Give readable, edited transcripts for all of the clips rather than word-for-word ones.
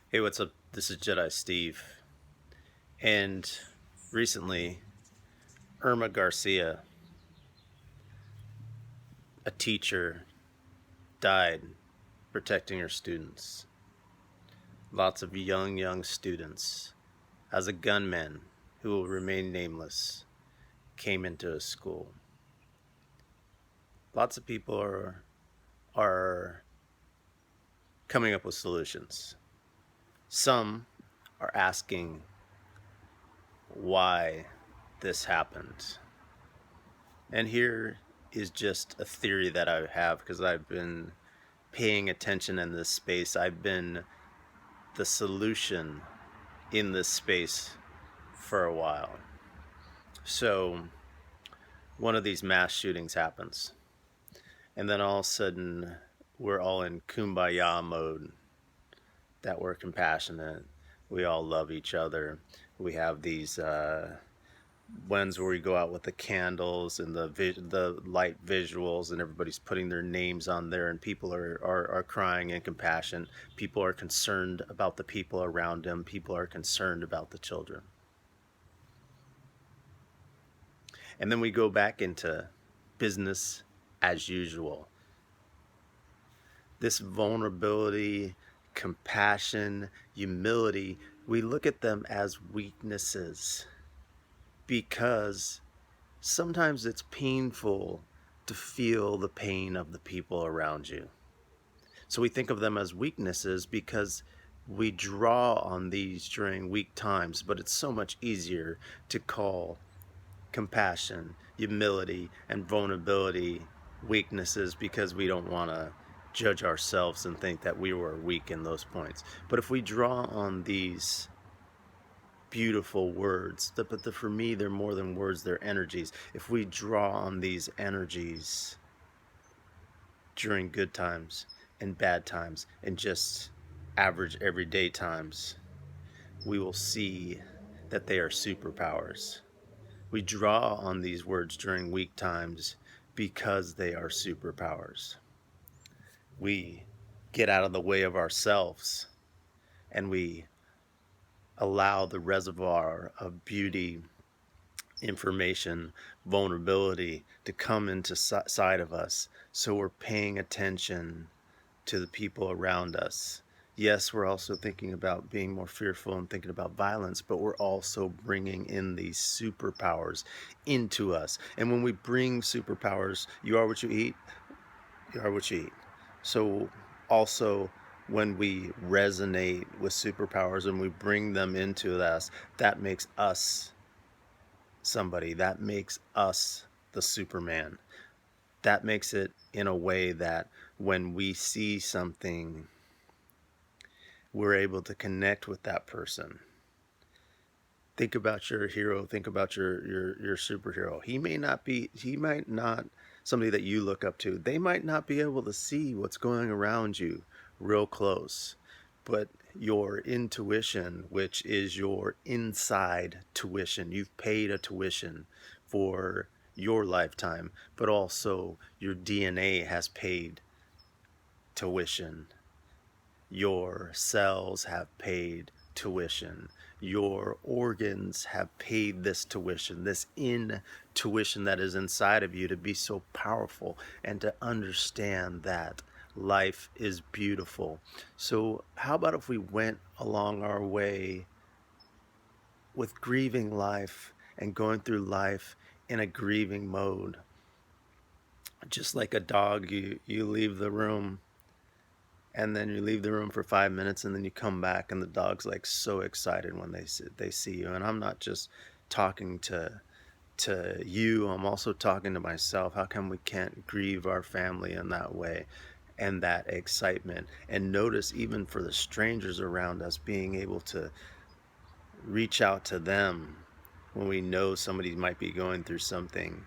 Hey, what's up? This is Jedi Steve. And recently, Irma Garcia, a teacher, died protecting her students. Lots of young students, as a gunman who will remain nameless, came into a school. Lots of people are coming up with solutions. Some are asking why this happened. And here is just a theory that I have because I've been paying attention in this space. I've been the solution in this space for a while. So one of these mass shootings happens, and then all of a sudden we're all in kumbaya mode, that we're compassionate, we all love each other. We have these ones where we go out with the candles and the light visuals, and everybody's putting their names on there, and people are crying in compassion. People are concerned about the people around them. People are concerned about the children. And then we go back into business as usual. This vulnerability, compassion, humility, we look at them as weaknesses because sometimes it's painful to feel the pain of the people around you. So we think of them as weaknesses because we draw on these during weak times, but it's so much easier to call compassion, humility, and vulnerability weaknesses because we don't want to judge ourselves and think that we were weak in those points. But if we draw on these beautiful words, but for me, they're more than words, they're energies. If we draw on these energies during good times and bad times and just average everyday times, we will see that they are superpowers. We draw on these words during weak times because they are superpowers. We get out of the way of ourselves and we allow the reservoir of beauty, information, vulnerability to come into side of us. So we're paying attention to the people around us. Yes, we're also thinking about being more fearful and thinking about violence, but we're also bringing in these superpowers into us. And when we bring superpowers, you are what you eat, you are what you eat. So also, when we resonate with superpowers and we bring them into us, that makes us somebody. That makes us the Superman. That makes it in a way that when we see something, we're able to connect with that person. Think about your hero, think about your superhero. He might not somebody that you look up to. They might not be able to see what's going around you real close. But your intuition, which is your inside tuition, you've paid a tuition for your lifetime, but also your DNA has paid tuition. Your cells have paid tuition. Your organs have paid this tuition, this intuition that is inside of you to be so powerful and to understand that life is beautiful. So, how about if we went along our way with grieving life and going through life in a grieving mode? Just like a dog, you leave the room and then you leave the room for 5 minutes and then you come back and the dog's like so excited when they see you. And I'm not just talking to you, I'm also talking to myself. How come we can't grieve our family in that way and that excitement? And notice, even for the strangers around us, being able to reach out to them when we know somebody might be going through something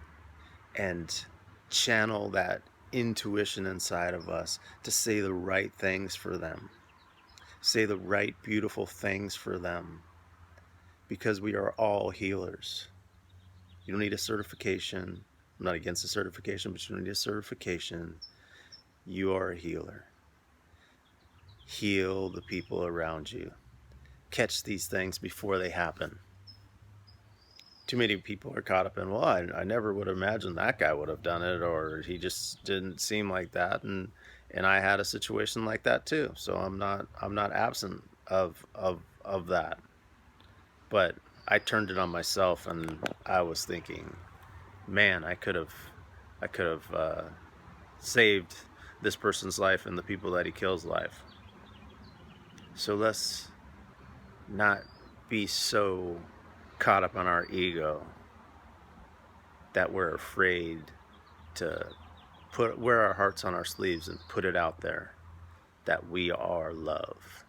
and channel that intuition inside of us to say the right things for them, say the right beautiful things for them, because we are all healers. You don't need a certification. I'm not against a certification, but you don't need a certification. You are a healer. heal the people around you. Catch these things before they happen. Too many people are caught up in, well, I never would have imagined that guy would have done it, or he just didn't seem like that, and I had a situation like that too. So I'm not absent of that. But I turned it on myself, and I was thinking, man, I could have saved this person's life and the people that he kills life. So let's not be so caught up on our ego that we're afraid to wear our hearts on our sleeves and put it out there that we are love.